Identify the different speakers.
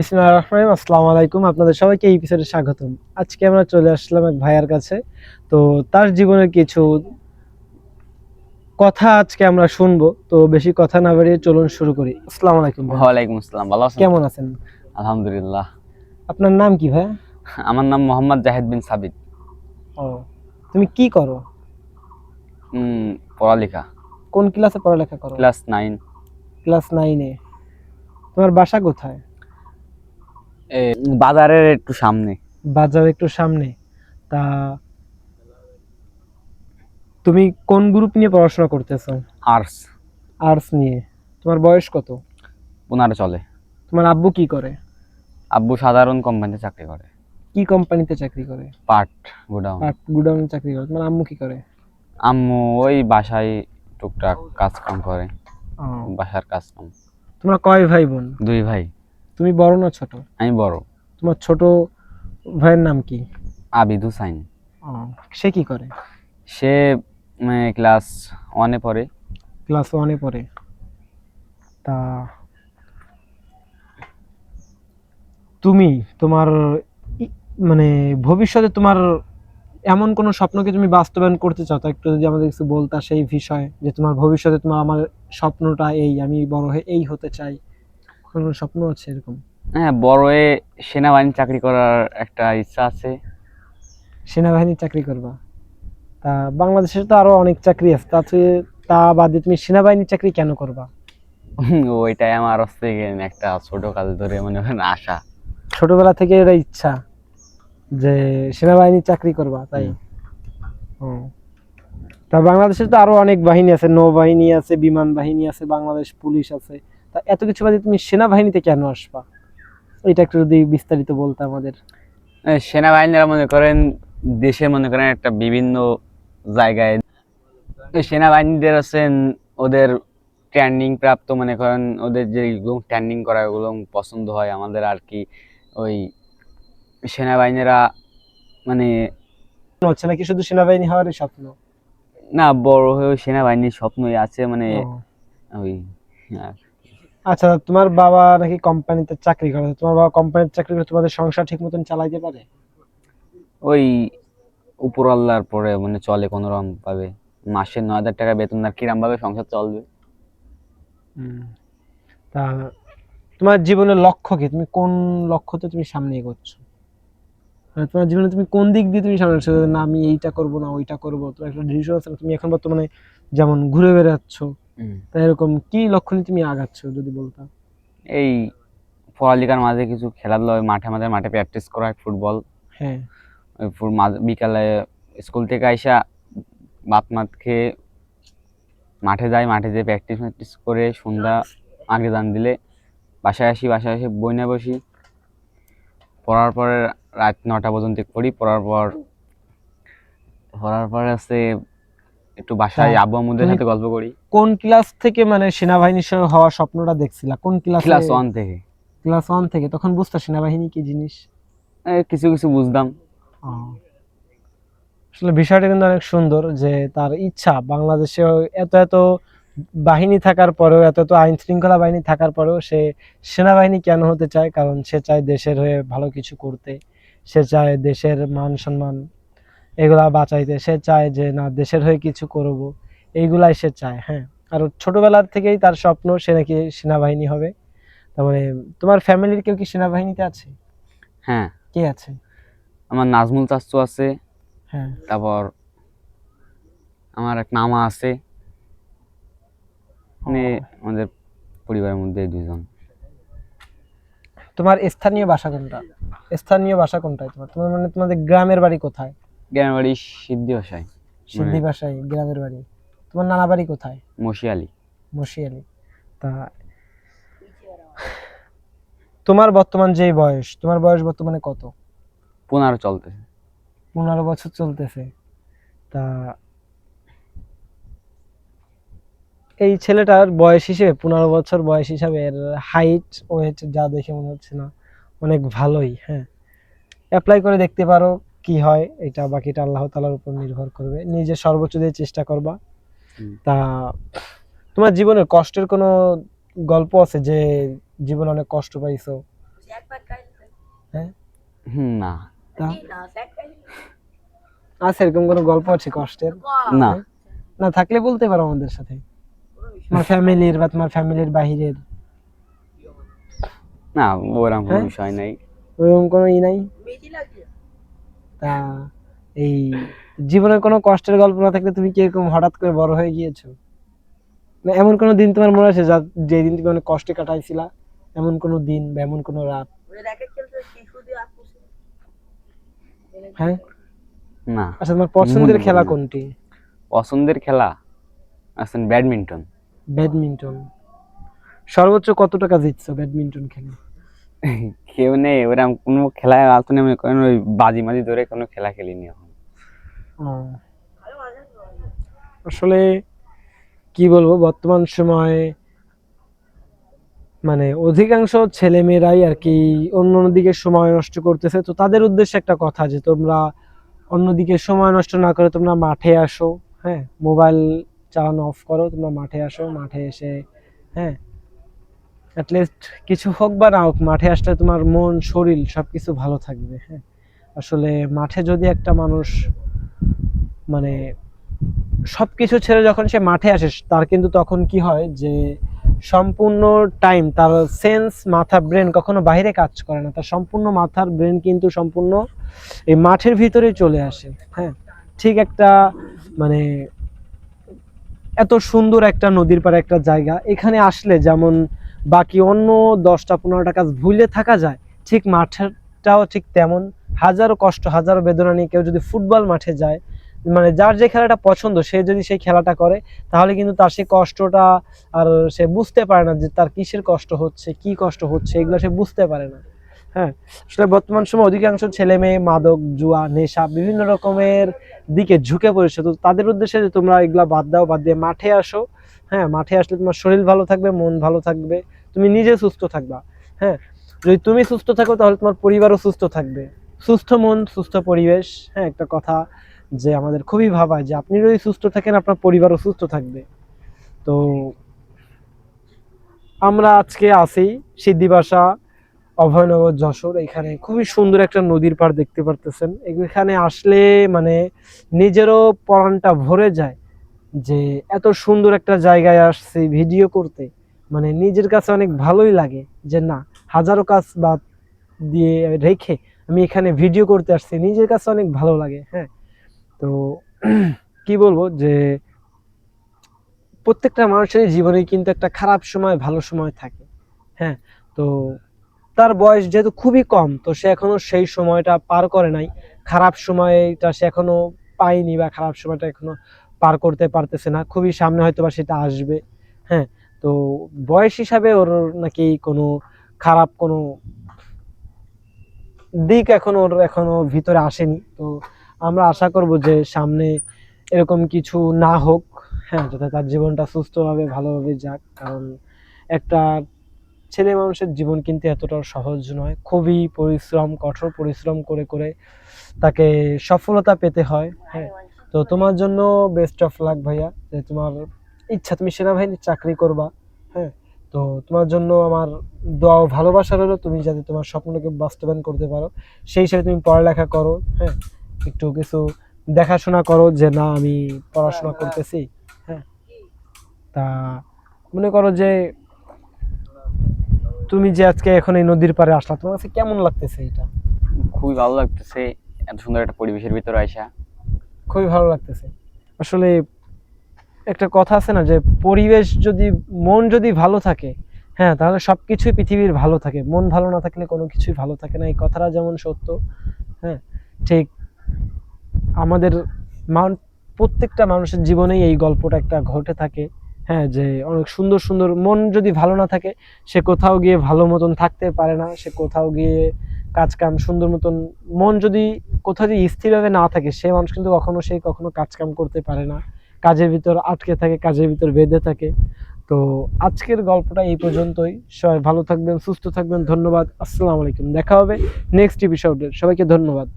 Speaker 1: বিসমিল্লাহির রহমানির রহিম। আসসালামু আলাইকুম, আপনাদের সবাইকে এই এপিসোডে স্বাগতম। আজকে আমরা চলে আসলাম এক ভাইয়ার কাছে। তো তার জীবনের কিছু কথা আজকে আমরা শুনবো। তো বেশি কথা না বাড়িয়ে চলুন শুরু করি। আসসালামু আলাইকুম ভাইয়া,
Speaker 2: ওয়ালাইকুম আসসালাম। ভালো আছেন?
Speaker 1: কেমন আছেন?
Speaker 2: আলহামদুলিল্লাহ।
Speaker 1: আপনার নাম কি ভাইয়া?
Speaker 2: আমার নাম মোহাম্মদ জাহিদ বিন সাবিত।
Speaker 1: ও, তুমি কি করো?
Speaker 2: পড়ালেখা।
Speaker 1: কোন ক্লাসে পড়ালেখা করো?
Speaker 2: ক্লাস 9।
Speaker 1: ক্লাস 9-এ। তোমার বাসা কোথায়?
Speaker 2: বাজারের একটু সামনে।
Speaker 1: বাজার একটু সামনে। তা তুমি কোন গ্রুপ নিয়ে পড়াশোনা করতেছো?
Speaker 2: আর্টস।
Speaker 1: আর্টস নিয়ে। তোমার বয়স কত?
Speaker 2: 15 চলে।
Speaker 1: তোমার আব্বু কি করে?
Speaker 2: আব্বু সাধারণ কোম্পানিতে চাকরি করে।
Speaker 1: কি কোম্পানিতে চাকরি করে?
Speaker 2: পাট গোডাউন।
Speaker 1: পাট গুডাউনে চাকরি করে। তোমার আম্মু কি করে?
Speaker 2: আম্মু ওই বাসায় টুকটাক কাজ কাম করে।
Speaker 1: ও,
Speaker 2: বাসার কাজ কাম।
Speaker 1: তোমরা কয় ভাই বোন?
Speaker 2: 2 ভাই।
Speaker 1: তুমি বড় না ছোট?
Speaker 2: আমি বড়।
Speaker 1: তোমার ছোট ভাইয়ের নাম কি?
Speaker 2: আবিদ হুসাইন।
Speaker 1: ও, সে কি করে?
Speaker 2: সে ক্লাস 1-এ পড়ে।
Speaker 1: ক্লাস 1-এ পড়ে। তা তুমি তোমার ই- মানে ভবিষ্যতে তোমার এমন কোন স্বপ্নকে তুমি বাস্তবায়ন করতে চাও, তা একটু যদি আমাদের কিছু বলতা সেই বিষয়ে, যে তোমার ভবিষ্যতে তোমার আমার স্বপ্নটা এই, আমি বড় হয়ে এই হতে চাই। কোন স্বপ্ন আছে এরকম?
Speaker 2: হ্যাঁ, বড় হয়ে সেনাবাহিনী চাকরি করার একটা ইচ্ছা আছে।
Speaker 1: সেনাবাহিনীর চাকরি করবা? তা বাংলাদেশের তো আরো অনেক চাকরি আছে, তা বাদে তুমি সেনাবাহিনীর চাকরি কেন করবা?
Speaker 2: ওইটাই আমার হচ্ছে গিয়ে একটা ছোট কাল ধরে মনে করেন আশা।
Speaker 1: ছোটবেলা থেকে এটা ইচ্ছা যে সেনাবাহিনীর চাকরি করবা, তাই? ও, তা বাংলাদেশে তো আরো অনেক বাহিনী আছে, নৌবাহিনী আছে, বিমান বাহিনী আছে, বাংলাদেশ পুলিশ আছে। তা এত কিছু বাদে তুমি সেনাবাহিনীতে কেন আসবা? এটা একটু যদি বিস্তারিত বলতে আমাদের।
Speaker 2: সেনাবাহিনীরা মনে করেন দেশে মনে করেন একটা বিভিন্ন জায়গায় সেনাবাহিনীদের আছেন, ওদের ট্রেনিং প্রাপ্ত মনে করেন ওদের যেগুলো ট্রেনিং করা ওগুলো পছন্দ হয় আমাদের আর কি। ওই সেনাবাহিনীরা মানে
Speaker 1: হচ্ছে নাকি শুধু সেনাবাহিনী হওয়ারই স্বপ্ন?
Speaker 2: না, বড় হয়ে সেনাবাহিনীর স্বপ্নই আছে মানে
Speaker 1: ও,
Speaker 2: ওই আর
Speaker 1: আচ্ছা, তোমার বাবা নাকি কোম্পানিতে চাকরি করে, তোমার বাবা কোম্পানিতে চাকরি করে তোমাদের সংসার ঠিক মতন চালাইতে পারে?
Speaker 2: ওই উপর আল্লাহর পরে মানে চলে কোনো রকম ভাবে। মাসে 9,000 টাকা বেতন আর কিরাম ভাবে সংসার চলবে।
Speaker 1: হুম। তা তোমার জীবনের লক্ষ্য কি? তুমি কোন লক্ষ্যতে তুমি সামনে এগোচ্ছ? মানে তোমার জীবনে তুমি কোন দিক দিয়ে তুমি সামনে এগোচ্ছ? না আমি এইটা করব না ওইটা করব, তোমার একটা ডিসিশন আছে না? তুমি এখন বর্তমানে যেমন ঘুরে বেড়াচ্ছ,
Speaker 2: হুম।
Speaker 1: তাই এরকম কি লক্ষ্য নিয়ে তুমি আগাচ্ছ যদি বলতা?
Speaker 2: এই পড়ালেখার মাঝে কিছু খেলাধুলা, ওই মাঠে প্র্যাকটিস করা হয় ফুটবল।
Speaker 1: হ্যাঁ।
Speaker 2: ওই বিকালে স্কুল থেকে আইসা ভাত খেয়ে মাঠে যাই, মাঠে যেয়ে প্র্যাকটিস করে সন্ধ্যা আগে যান দিলে বাসায় এসে বই নিয়ে বসি। পড়ার পরে রাত 9টা পর্যন্ত পড়ি। পড়ার পরে আছে একটু
Speaker 1: তা
Speaker 2: বাসায় আব্বু আম্মুদের
Speaker 1: তুমি
Speaker 2: সাথে গল্প করি।
Speaker 1: কোন ক্লাস থেকে মানে সেনাবাহিনীর সঙ্গে হওয়ার স্বপ্নটা দেখছিলা? কোন ক্লাসে?
Speaker 2: ক্লাস 1 থেকে।
Speaker 1: ক্লাস 1 থেকে? তখন বুঝতা সেনাবাহিনী কি জিনিস?
Speaker 2: কিছু কিছু বুঝতাম।
Speaker 1: ও, আসলে বিষয়টা কিন্তু অনেক সুন্দর যে তার ইচ্ছা বাংলাদেশে এত এত বাহিনী থাকার পরেও, এত এত আইন শৃঙ্খলা বাহিনী থাকার পরেও সে সেনাবাহিনী কেন হতে চায়? কারণ সে চায় দেশের হয়ে ভালো কিছু করতে, সে চায় দেশের মান সম্মান এগুলা বাঁচাইতে, সে চায় যে না দেশের হয়ে কিছু করব, এইগুলাই সে চায়। হ্যাঁ, আর ছোটবেলার থেকেই তার স্বপ্ন সে নাকি সেনাবাহিনী হবে। তার মানে তোমার ফ্যামিলির কেউ কি সেনাবাহিনীতে আছে?
Speaker 2: হ্যাঁ,
Speaker 1: কে আছে?
Speaker 2: আমার নাজমুল চাচ্চু আছে।
Speaker 1: হ্যাঁ।
Speaker 2: তারপর আমার এক মামা আছে।
Speaker 1: ও,
Speaker 2: মানে আমাদের পরিবারের মধ্যে 2 জন।
Speaker 1: তোমার স্থানীয় ভাষা কোনটা? স্থানীয় ভাষা কোনটায় তোমার? তোমার মানে তোমাদের গ্রামের বাড়ি কোথায়?
Speaker 2: গ্রামের বাড়ি সিদ্ধি ভাষায়, মানে
Speaker 1: সিন্ধি ভাষায় গ্রামের বাড়ি। তোমার নানা বাড়ি কোথায়?
Speaker 2: মশিয়ালি।
Speaker 1: মশিয়ালি। তা তোমার বর্তমান যে বয়স, তোমার বয়স বর্তমানে কত?
Speaker 2: 15 চলতেছে।
Speaker 1: 15 বছর চলতেছে। তা এই ছেলেটার বয়স হিসেবে, 15 বছর বয়স হিসাবে এর হাইট ওয়েট যা দেখে মনে হচ্ছে না অনেক ভালোই। হ্যাঁ, অ্যাপ্লাই করে দেখতে পারো, কি হয় এটা বাকিটা আল্লাহ তাআলার উপর নির্ভর করবে। নিজে সর্বোচ্চ দিয়ে চেষ্টা করবা।
Speaker 2: হুম।
Speaker 1: তা তোমার জীবনের কষ্টের কোনো গল্প আছে যে জীবনে অনেক কষ্ট পাইছো? হ্যাঁ,
Speaker 2: না
Speaker 1: তা আছে এরকম কোনো গল্প আছে কষ্টের?
Speaker 2: না
Speaker 1: না থাকলে বলতে পারো আমাদের সাথে, তোমার ফ্যামিলির বা তোমার ফ্যামিলির বাহিরের।
Speaker 2: না ওরকম কোনো
Speaker 1: হ্যাঁ?
Speaker 2: বিষয় নাই।
Speaker 1: ওরকম কোনো ই নাই? তা এই জীবনের কোনো কষ্টের গল্প না থাকলে তুমি কি এরকম হঠাৎ করে বড় হয়ে গিয়েছো? না এমন কোনো দিন তোমার মনে আছে যে দিন তুমি অনেক কষ্টে কাটাইছিলা, এমন কোনো দিন বা এমন কোনো রাত? হ্যাঁ,
Speaker 2: না
Speaker 1: আচ্ছা তোমার পছন্দের
Speaker 2: মনে
Speaker 1: খেলা
Speaker 2: পড়ে না।
Speaker 1: কোনটি?
Speaker 2: পছন্দের খেলা আছেন ব্যাডমিন্টন।
Speaker 1: ব্যাডমিন্টন। সর্বোচ্চ কত টাকা জিতছো ব্যাডমিন্টন খেলে?
Speaker 2: কেউ নেই ওরকম কোনো খেলায় আলতো নেই, মনে করেন ওই বাজি মাজি ধরে কোনো খেলা খেলিনি এখন।
Speaker 1: ও, আসলে কি বলবো, বর্তমান সময়ে মানে অধিকাংশ ছেলেমেয়েরাই আর কি অন্যদিকে সময় নষ্ট করতেছে। তো তাদের উদ্দেশ্যে একটা কথা, যে তোমরা অন্যদিকে সময় নষ্ট না করে তোমরা মাঠে আসো। হ্যাঁ, মোবাইল চালানো অফ করো, তোমরা মাঠে আসো, মাঠে এসে হ্যাঁ অ্যাটলিস্ট কিছু হোক বা না হোক, মাঠে আসলে তোমার মন শরীর সবকিছু ভালো থাকবে। হ্যাঁ, আসলে মাঠে যদি একটা মানুষ মানে সবকিছু ছেড়ে যখন সে মাঠে আসে, তার কিন্তু তখন কি হয় যে সম্পূর্ণ টাইম তার সেন্স, মাথা, ব্রেন কখনো বাইরে কাজ করে না, তার সম্পূর্ণ মাথার ব্রেন কিন্তু সম্পূর্ণ এই মাঠের ভিতরেই চলে আসে। হ্যাঁ, ঠিক একটা মানে এত সুন্দর একটা নদীর পাড়ে একটা জায়গা, এখানে আসলে যেমন বাকি অন্য 10টা 15টা কাজ ভুলে থাকা যায়, ঠিক মাঠটাও ঠিক তেমন। হাজারো কষ্ট হাজারো বেদনা নিয়ে কেউ যদি ফুটবল মাঠে যায়, মানে যার যে খেলাটা পছন্দ সে যদি সেই খেলাটা করে, তাহলে কিন্তু তার সেই কষ্টটা আর সে বুঝতে পারে না, যে তার কিসের কষ্ট হচ্ছে, কি কষ্ট হচ্ছে, এগুলো সে বুঝতে পারে না। হ্যাঁ, আসলে বর্তমান সময় অধিকাংশ ছেলে মেয়ে মাদক, জুয়া, নেশা বিভিন্ন রকমের দিকে ঝুঁকে পড়েছে। তো তাদের উদ্দেশ্যে যে তোমরা এগুলা বাদ দাও, বাদ দিয়ে মাঠে আসো। হ্যাঁ, মাঠে আসলে তোমার শরীর ভালো থাকবে, মন ভালো থাকবে, তুমি নিজে সুস্থ থাকবা। হ্যাঁ, যদি তুমি সুস্থ থাকো তাহলে তোমার পরিবারও সুস্থ থাকবে। সুস্থ মন সুস্থ পরিবেশ। হ্যাঁ, একটা কথা যে আমাদের খুবই ভাবায়, যে আপনি যদি সুস্থ থাকেন আপনার পরিবারও সুস্থ থাকবে। তো আমরা আজকে আছি সিদ্ধিবাসা, অভয়নগর, যশোর। এখানে খুবই সুন্দর একটা নদীর পাড় দেখতে পারতেছেন। এখানে আসলে মানে নিজেরও পরানটা ভরে যায়, যে এত সুন্দর একটা জায়গায় আসছি ভিডিও করতে। মানে নিজের কাছে অনেক ভালোই লাগে, যে না হাজারো কাজ বাদ দিয়ে রেখে আমি এখানে ভিডিও করতে আসছি, নিজের কাছে অনেক ভালো লাগে। হ্যাঁ, তো কি বলবো, যে প্রত্যেকটা মানুষের জীবনে কিন্তু একটা খারাপ সময় ভালো সময় থাকে। হ্যাঁ, তো তার বয়স যেহেতু খুবই কম, তো সে এখনো সেই সময়টা পার করে নাই, খারাপ সময়টা সে এখনো পায়নি, বা খারাপ সময়টা এখনো পার করতে পারতেছে না, খুবই সামনে হয়তো বা সেটা আসবে। হ্যাঁ, তো বয়স হিসাবে ওর নাকি কোনো খারাপ কোনো দিক এখনো ভিতরে আসেনি। তো আমরা আশা করব যে সামনে এরকম কিছু না হোক। হ্যাঁ, যাতে তার জীবনটা সুস্থভাবে ভালোভাবে যাক, কারণ একটা ছেলে মানুষের জীবন কিন্তু এতটাও সহজ নয়, খুবই পরিশ্রম, কঠোর পরিশ্রম করে করে তাকে সফলতা পেতে হয়। হ্যাঁ, তো তোমার জন্য বেস্ট অফ লাক ভাইয়া, যে তোমার ইচ্ছা তুমি সেনাবাহিনীর চাকরি করবা। হ্যাঁ, তো তোমার জন্য আমার দোয়া ও ভালোবাসা রইলো, তুমি যাতে তোমার স্বপ্নটাকে বাস্তবায়ন করতে পারো, সেই হিসেবে তুমি পড়ালেখা করো। হ্যাঁ, একটু কিছু দেখাশোনা করো, যে না আমি পড়াশোনা করতেছি। হ্যাঁ, তা মনে করো যে তুমি যে আজকে এখন এই নদীর পাড়ে আসলা, তোমার কাছে কেমন লাগতেছে এটা?
Speaker 2: খুবই ভালো লাগতেছে এত সুন্দর একটা পরিবেশের ভিতরে আইসা।
Speaker 1: খুবই ভালো লাগতেছে। আসলে একটা কথা আছে না, যে পরিবেশ যদি, মন যদি ভালো থাকে, হ্যাঁ, তাহলে সবকিছুই পৃথিবীর ভালো থাকে। মন ভালো না থাকলে কোনো কিছুই ভালো থাকে না, এই কথাটা যেমন সত্য। হ্যাঁ, ঠিক আমাদের প্রত্যেকটা মানুষের জীবনেই এই গল্পটা একটা ঘটে থাকে। হ্যাঁ, যে অনেক সুন্দর সুন্দর, মন যদি ভালো না থাকে সে কোথাও গিয়ে ভালো মতন থাকতে পারে না, সে কোথাও গিয়ে কাজ কাম সুন্দর মতন, মন যদি কোথাও যদি স্থিরভাবে না থাকে, সে মানুষ কিন্তু কখনো কাজ কাম করতে পারে না, কাজের ভিতর আটকে থাকে, কাজের ভিতর বেঁধে থাকে। তো আজকের গল্পটা এই পর্যন্তই। সবাই ভালো থাকবেন, সুস্থ থাকবেন। ধন্যবাদ। আসসালামু আলাইকুম। দেখা হবে নেক্সট এপিসোডে। সবাইকে ধন্যবাদ।